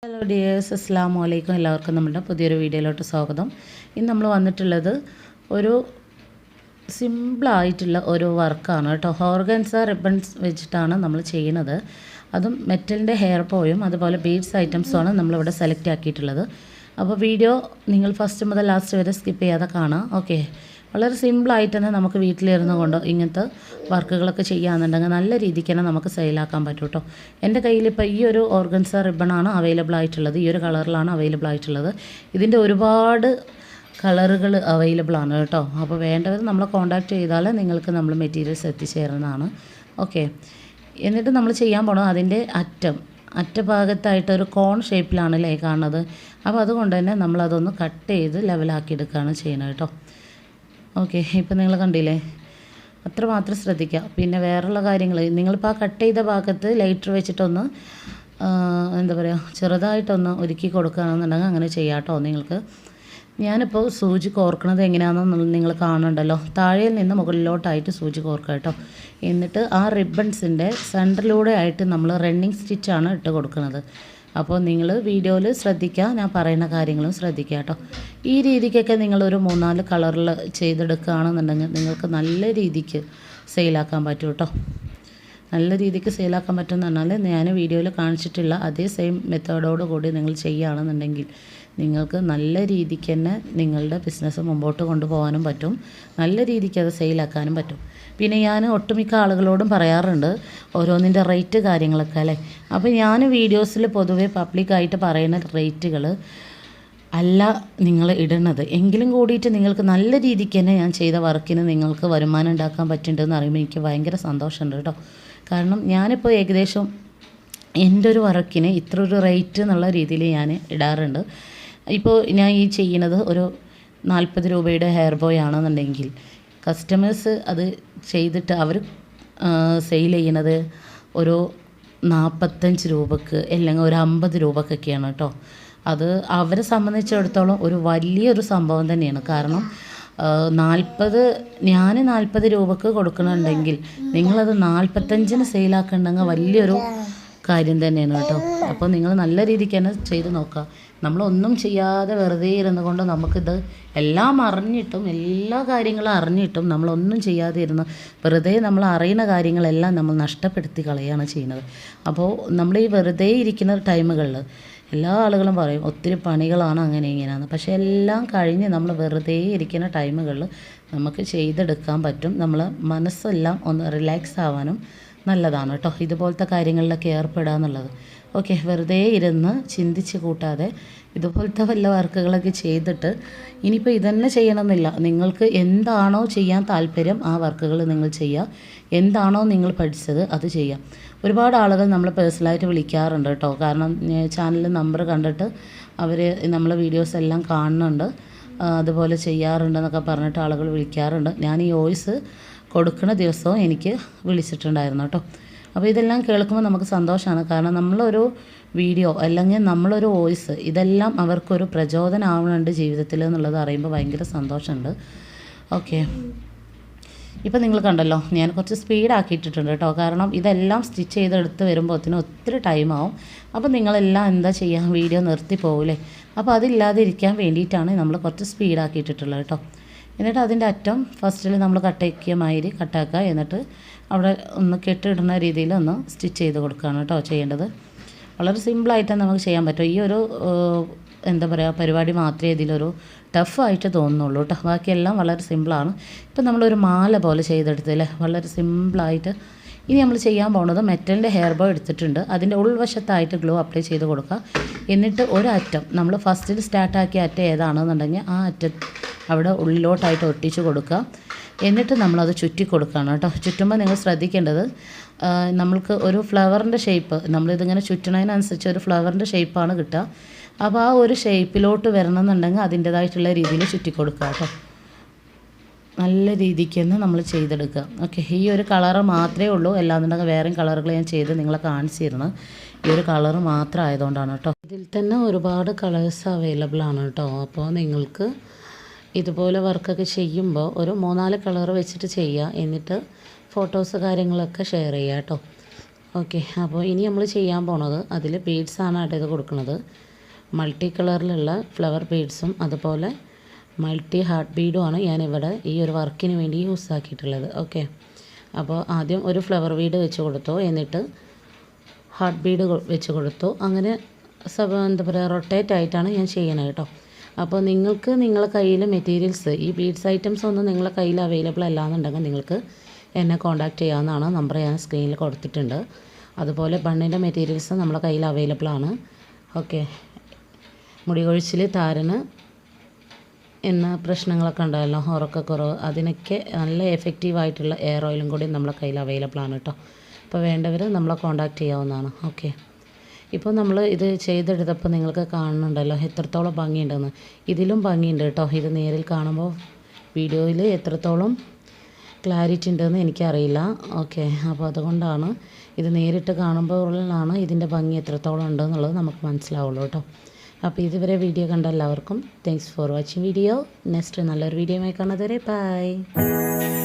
Hello dears, അസ്സലാമു അലൈക്കും. എല്ലാവർക്കും നമ്മുടെ പുതിയൊരു വീഡിയോയിലോട്ട് സ്വാഗതം. ഇന്ന് നമ്മൾ വന്നിട്ടുള്ളത് ഒരു സിമ്പിളായിട്ടുള്ള ഒരു വർക്കാണ് കേട്ടോ. ഓർഗൻസ റിബൺസ് വെച്ചിട്ടാണ് നമ്മൾ ചെയ്യുന്നത്. അതും മെറ്റലിൻ്റെ ഹെയർ ബോയും അതുപോലെ ബീഡ്സ് ഐറ്റംസുമാണ് നമ്മളിവിടെ സെലക്ട് ആക്കിയിട്ടുള്ളത്. അപ്പോൾ വീഡിയോ നിങ്ങൾ ഫസ്റ്റ് മുതൽ ലാസ്റ്റ് വരെ സ്കിപ്പ് ചെയ്യാതെ കാണാം. ഓക്കെ, വളരെ സിമ്പിളായിട്ട് തന്നെ നമുക്ക് വീട്ടിലിരുന്ന് കൊണ്ട് ഇങ്ങനത്തെ വർക്കുകളൊക്കെ ചെയ്യാമെന്നുണ്ടെങ്കിൽ നല്ല രീതിക്ക് തന്നെ നമുക്ക് സെയിലാക്കാൻ പറ്റും കേട്ടോ. എൻ്റെ കയ്യിൽ ഇപ്പോൾ ഈ ഒരു ഓർഗൻസ റിബണാണ് അവൈലബിൾ ആയിട്ടുള്ളത്. ഈ ഒരു കളറിലാണ് അവൈലബിൾ ആയിട്ടുള്ളത്. ഇതിൻ്റെ ഒരുപാട് കളറുകൾ അവൈലബിൾ ആണ് കേട്ടോ. അപ്പോൾ വേണ്ടവർ നമ്മളെ കോൺടാക്റ്റ് ചെയ്താൽ നിങ്ങൾക്ക് നമ്മൾ മെറ്റീരിയൽസ് എത്തിച്ചേരുന്നതാണ്. ഓക്കെ, എന്നിട്ട് നമ്മൾ ചെയ്യാൻ പോണത് അതിൻ്റെ അറ്റഭാഗത്തായിട്ടൊരു കോൺ ഷേപ്പിലാണല്ലേ കാണുന്നത്. അപ്പോൾ അതുകൊണ്ട് തന്നെ നമ്മളതൊന്ന് കട്ട് ചെയ്ത് ലെവലാക്കി എടുക്കുകയാണ് ചെയ്യുന്നത് കേട്ടോ. ഓക്കെ, ഇപ്പം നിങ്ങൾ കണ്ടില്ലേ, അത്രമാത്രം ശ്രദ്ധിക്കുക. പിന്നെ വേറെയുള്ള കാര്യങ്ങൾ നിങ്ങളിപ്പോൾ ആ കട്ട് ചെയ്ത ഭാഗത്ത് ലൈറ്റർ വെച്ചിട്ടൊന്ന് എന്താ പറയുക, ചെറുതായിട്ടൊന്ന് ഒരുക്കി കൊടുക്കുകയാണെന്നുണ്ടെങ്കിൽ അങ്ങനെ ചെയ്യാം കേട്ടോ. നിങ്ങൾക്ക് ഞാനിപ്പോൾ സൂചി കോർക്കണത് എങ്ങനെയാണെന്ന് നിങ്ങൾ കാണുന്നുണ്ടല്ലോ. താഴെ നിന്ന് മുകളിലോട്ടായിട്ട് സൂചി കോർക്കുക കേട്ടോ. എന്നിട്ട് ആ റിബൺസിൻ്റെ സെൻറ്ററിലൂടെ ആയിട്ട് നമ്മൾ റണ്ണിങ് സ്റ്റിച്ചാണ് ഇട്ട് കൊടുക്കുന്നത്. അപ്പോൾ നിങ്ങൾ വീഡിയോയിൽ ശ്രദ്ധിക്കുക, ഞാൻ പറയുന്ന കാര്യങ്ങളും ശ്രദ്ധിക്കുക കേട്ടോ. ഈ രീതിക്കൊക്കെ നിങ്ങളൊരു 3-4 കളറിൽ ചെയ്തെടുക്കുകയാണെന്നുണ്ടെങ്കിൽ നിങ്ങൾക്ക് നല്ല രീതിക്ക് സെയിലാക്കാൻ പറ്റും കേട്ടോ. നല്ല രീതിക്ക് സെയിലാക്കാൻ പറ്റുമെന്ന് പറഞ്ഞാൽ ഞാൻ വീഡിയോയിൽ കാണിച്ചിട്ടുള്ള അതേ സെയിം മെത്തേഡോട് കൂടി നിങ്ങൾ ചെയ്യുകയാണെന്നുണ്ടെങ്കിൽ നിങ്ങൾക്ക് നല്ല രീതിക്ക് തന്നെ നിങ്ങളുടെ ബിസിനസ് മുമ്പോട്ട് കൊണ്ടുപോകാനും പറ്റും. നല്ല രീതിക്ക് അത് സെയിലാക്കാനും പറ്റും. പിന്നെ ഞാൻ ഒട്ടുമിക്ക ആളുകളോടും പറയാറുണ്ട് ഓരോന്നിൻ്റെ റേറ്റ് കാര്യങ്ങളൊക്കെ അല്ലേ. അപ്പോൾ ഞാൻ വീഡിയോസിൽ പൊതുവേ പബ്ലിക്കായിട്ട് പറയുന്ന റേറ്റുകൾ അല്ല നിങ്ങൾ ഇടുന്നത്. എങ്കിലും കൂടിയിട്ട് നിങ്ങൾക്ക് നല്ല രീതിക്ക് തന്നെ ഞാൻ ചെയ്ത വർക്കിന് നിങ്ങൾക്ക് വരുമാനം ഉണ്ടാക്കാൻ പറ്റുന്നുണ്ടെന്ന് അറിയുമ്പോൾ എനിക്ക് ഭയങ്കര സന്തോഷമുണ്ട് കേട്ടോ. കാരണം ഞാനിപ്പോൾ ഏകദേശം എൻ്റെ ഒരു വർക്കിന് ഇത്ര ഒരു റേറ്റ് എന്നുള്ള രീതിയിൽ ഞാൻ ഇടാറുണ്ട്. ഇപ്പോൾ ഞാൻ ഈ ചെയ്യുന്നത് ഒരു 40 രൂപയുടെ ഹെയർ ബോയ് ആണെന്നുണ്ടെങ്കിൽ കസ്റ്റമേഴ്സ് അത് ചെയ്തിട്ട് അവർ സെയിൽ ചെയ്യണത് ഒരു 45 രൂപക്ക് അല്ലെങ്കിൽ ഒരു 50 രൂപക്കൊക്കെയാണ് കേട്ടോ. അത് അവരെ സംബന്ധിച്ചിടത്തോളം ഒരു വലിയൊരു സംഭവം തന്നെയാണ്. കാരണം ഞാൻ 40 രൂപക്ക് കൊടുക്കണമെങ്കിൽ നിങ്ങളത് 45-ന് സെയിലാക്കണമെങ്കിൽ വലിയൊരു കാര്യം തന്നെയാണ് കേട്ടോ. അപ്പോൾ നിങ്ങൾ നല്ല രീതിക്ക് തന്നെ ചെയ്ത് നോക്കുക. നമ്മളൊന്നും ചെയ്യാതെ വെറുതെ ഇരുന്ന് കൊണ്ട് നമുക്കിത് എല്ലാം അറിഞ്ഞിട്ടും എല്ലാ കാര്യങ്ങളും അറിഞ്ഞിട്ടും നമ്മളൊന്നും ചെയ്യാതെ ഇരുന്ന് വെറുതെ നമ്മൾ അറിയുന്ന കാര്യങ്ങളെല്ലാം നമ്മൾ നഷ്ടപ്പെടുത്തി കളയാണ് ചെയ്യുന്നത്. അപ്പോൾ നമ്മൾ ഈ വെറുതെ ഇരിക്കുന്ന ടൈമുകളിൽ എല്ലാ ആളുകളും പറയും ഒത്തിരി പണികളാണ് അങ്ങനെ ഇങ്ങനെയാണ്. പക്ഷേ എല്ലാം കഴിഞ്ഞ് നമ്മൾ വെറുതെ ഇരിക്കുന്ന ടൈമുകളിൽ നമുക്ക് ചെയ്തെടുക്കാൻ പറ്റും. നമ്മൾ മനസ്സെല്ലാം ഒന്ന് റിലാക്സ് ആവാനും നല്ലതാണ് കേട്ടോ ഇതുപോലത്തെ കാര്യങ്ങളിലൊക്കെ ഏർപ്പെടുക എന്നുള്ളത്. ഓക്കെ, വെറുതെ ഇരുന്ന് ചിന്തിച്ച് കൂട്ടാതെ ഇതുപോലത്തെ വല്ല വർക്കുകളൊക്കെ ചെയ്തിട്ട് ഇനിയിപ്പോൾ ഇതന്നെ ചെയ്യണമെന്നില്ല. നിങ്ങൾക്ക് എന്താണോ ചെയ്യാൻ താല്പര്യം ആ വർക്കുകൾ നിങ്ങൾ ചെയ്യുക. എന്താണോ നിങ്ങൾ പഠിച്ചത് അത് ചെയ്യാം. ഒരുപാട് ആളുകൾ നമ്മൾ പേഴ്സണലായിട്ട് വിളിക്കാറുണ്ട് കേട്ടോ. കാരണം ചാനലിൽ നമ്പർ കണ്ടിട്ട് അവർ നമ്മളെ വീഡിയോസ് എല്ലാം കാണുന്നുണ്ട്, അതുപോലെ ചെയ്യാറുണ്ടെന്നൊക്കെ പറഞ്ഞിട്ട് ആളുകൾ വിളിക്കാറുണ്ട്. ഞാൻ ഈ വോയിസ് കൊടുക്കുന്ന ദിവസവും എനിക്ക് വിളിച്ചിട്ടുണ്ടായിരുന്നു കേട്ടോ. അപ്പോൾ ഇതെല്ലാം കേൾക്കുമ്പോൾ നമുക്ക് സന്തോഷമാണ്. കാരണം നമ്മളൊരു വീഡിയോ അല്ലെങ്കിൽ നമ്മളൊരു വോയിസ് ഇതെല്ലാം അവർക്കൊരു പ്രചോദനമാവുന്നുണ്ട് ജീവിതത്തിൽ എന്നുള്ളത് അറിയുമ്പോൾ ഭയങ്കര സന്തോഷമുണ്ട്. ഓക്കെ, ഇപ്പോൾ നിങ്ങൾ കണ്ടല്ലോ ഞാൻ കുറച്ച് സ്പീഡാക്കിയിട്ടിട്ടുണ്ട് കേട്ടോ. കാരണം ഇതെല്ലാം സ്റ്റിച്ച് ചെയ്തെടുത്ത് വരുമ്പോഴത്തേനും ഒത്തിരി ടൈമാവും. അപ്പോൾ നിങ്ങളെല്ലാം എന്താ ചെയ്യുക, വീഡിയോ നിർത്തി പോകില്ലേ. അപ്പോൾ അതില്ലാതിരിക്കാൻ വേണ്ടിയിട്ടാണ് നമ്മൾ കുറച്ച് സ്പീഡാക്കിയിട്ടിട്ടുള്ളത് കേട്ടോ. എന്നിട്ട് അതിൻ്റെ അറ്റം ഫസ്റ്റിൽ നമ്മൾ കട്ടാക്കിയ മാതിരി കട്ടാക്കുക. എന്നിട്ട് അവിടെ ഒന്ന് കെട്ടിടുന്ന രീതിയിൽ ഒന്ന് സ്റ്റിച്ച് ചെയ്ത് കൊടുക്കുകയാണ് കേട്ടോ ചെയ്യേണ്ടത്. വളരെ സിമ്പിളായിട്ട് നമുക്ക് ചെയ്യാൻ പറ്റും. ഈ ഒരു എന്താ പറയുക പരിപാടി മാത്രമേ ഇതിലൊരു ടഫായിട്ട് തോന്നുന്നുള്ളൂ കേട്ടോ. ബാക്കിയെല്ലാം വളരെ സിമ്പിളാണ്. ഇപ്പം നമ്മളൊരു മാല പോലെ ചെയ്തെടുത്തില്ലേ, വളരെ സിമ്പിളായിട്ട്. ഇനി നമ്മൾ ചെയ്യാൻ പോകുന്നത് മെറ്റലിൻ്റെ ഹെയർ ബോ എടുത്തിട്ടുണ്ട്. അതിൻ്റെ ഉൾവശത്തായിട്ട് ഗ്ലൂ അപ്ലൈ ചെയ്ത് കൊടുക്കുക. എന്നിട്ട് ഒരറ്റം നമ്മൾ ഫസ്റ്റിൽ സ്റ്റാർട്ടാക്കിയ അറ്റം ഏതാണെന്നുണ്ടെങ്കിൽ ആ അറ്റം അവിടെ ഉള്ളിലോട്ടായിട്ട് ഒട്ടിച്ച് കൊടുക്കുക. എന്നിട്ട് നമ്മളത് ചുറ്റി കൊടുക്കുകയാണ് കേട്ടോ. ചുറ്റുമ്പോൾ നിങ്ങൾ ശ്രദ്ധിക്കേണ്ടത് നമ്മൾക്ക് ഒരു ഫ്ലവറിൻ്റെ ഷേപ്പ് നമ്മളിതിങ്ങനെ ചുറ്റണതിനനുസരിച്ച് ഒരു ഫ്ലവറിൻ്റെ ഷേപ്പാണ് കിട്ടുക. അപ്പോൾ ആ ഒരു ഷേപ്പിലോട്ട് വരണമെന്നുണ്ടെങ്കിൽ അതിൻ്റേതായിട്ടുള്ള രീതിയിൽ ചുറ്റി കൊടുക്കുക കേട്ടോ. നല്ല രീതിക്ക് തന്നെ നമ്മൾ ചെയ്തെടുക്കുക. ഓക്കെ, ഈ ഒരു കളറ് മാത്രമേ ഉള്ളൂ. അല്ലാന്നുണ്ടെങ്കിൽ വേറെയും കളറുകൾ ഞാൻ ചെയ്ത് നിങ്ങളെ കാണിച്ചിരുന്നു. ഈ ഒരു കളറ് മാത്രം ആയതുകൊണ്ടാണ് കേട്ടോ. ഇതിൽ തന്നെ ഒരുപാട് കളേഴ്സ് അവൈലബിൾ ആണ് കേട്ടോ. അപ്പോൾ നിങ്ങൾക്ക് ഇതുപോലെ വർക്കൊക്കെ ചെയ്യുമ്പോൾ ഒരു 3-4 കളർ വെച്ചിട്ട് ചെയ്യുക. എന്നിട്ട് ഫോട്ടോസ് കാര്യങ്ങളൊക്കെ ഷെയർ ചെയ്യുക കേട്ടോ. ഓക്കെ, അപ്പോൾ ഇനി നമ്മൾ ചെയ്യാൻ പോണത് അതിൽ ബീഡ്സാണ് ആഡ് ചെയ്ത് കൊടുക്കുന്നത്. മൾട്ടി കളറിലുള്ള ഫ്ലവർ ബീഡ്സും അതുപോലെ മൾട്ടി ഹാർട്ട് ബീഡുമാണ് ഞാനിവിടെ ഈ ഒരു വർക്കിന് വേണ്ടി യൂസ് ആക്കിയിട്ടുള്ളത്. ഓക്കെ, അപ്പോൾ ആദ്യം ഒരു ഫ്ലവർ ബീഡ് വെച്ച് കൊടുത്തു, എന്നിട്ട് ഹാർട്ട് ബീഡ് വെച്ച് കൊടുത്തു. അങ്ങനെ എന്താ പറയുക, റൊട്ടേറ്റ് ആയിട്ടാണ് ഞാൻ ചെയ്യണത് കേട്ടോ. അപ്പോൾ നിങ്ങൾക്ക് നിങ്ങളുടെ കയ്യിൽ മെറ്റീരിയൽസ് ഈ ബീഡ്സ് ഐറ്റംസ് ഒന്നും നിങ്ങളുടെ കയ്യിൽ അവൈലബിൾ അല്ലാന്നുണ്ടെങ്കിൽ നിങ്ങൾക്ക് എന്നെ കോൺടാക്റ്റ് ചെയ്യാവുന്നതാണ്. നമ്പർ ഞാൻ സ്ക്രീനിൽ കൊടുത്തിട്ടുണ്ട്. അതുപോലെ ബണ്ണിൻ്റെ മെറ്റീരിയൽസ് നമ്മുടെ കയ്യിൽ അവൈലബിൾ ആണ്. ഓക്കെ, മുടി കൊഴിച്ചിൽ, താരന് എന്ന പ്രശ്നങ്ങളൊക്കെ ഉണ്ടായല്ലോ, ഉറക്കക്കുറവ്, അതിനൊക്കെ നല്ല എഫക്റ്റീവായിട്ടുള്ള എയർ ഓയിലും കൂടി നമ്മളെ കയ്യിൽ അവൈലബിൾ ആണ് കേട്ടോ. അപ്പോൾ വേണ്ടവർ നമ്മളെ കോൺടാക്റ്റ് ചെയ്യാവുന്നതാണ്. ഓക്കെ, ഇപ്പോൾ നമ്മൾ ഇത് ചെയ്തെടുത്തപ്പോൾ നിങ്ങൾക്ക് കാണുന്നുണ്ടല്ലോ എത്രത്തോളം ഭംഗിയുണ്ടെന്ന്. ഇതിലും ഭംഗിയുണ്ട് കേട്ടോ. ഇത് നേരിൽ കാണുമ്പോൾ വീഡിയോയിൽ എത്രത്തോളം ക്ലാരിറ്റി ഉണ്ടെന്ന് എനിക്കറിയില്ല. ഓക്കെ, അപ്പോൾ അതുകൊണ്ടാണ് ഇത് നേരിട്ട് കാണുമ്പോഴാണ് ഇതിൻ്റെ ഭംഗി എത്രത്തോളം ഉണ്ടെന്നുള്ളത് നമുക്ക് മനസ്സിലാവുള്ളൂ കേട്ടോ. അപ്പോൾ ഇതുവരെ വീഡിയോ കണ്ട എല്ലാവർക്കും thanks for watching video. Next നല്ലൊരു വീഡിയോയുമായി കാണുന്നതുവരെ ബൈ.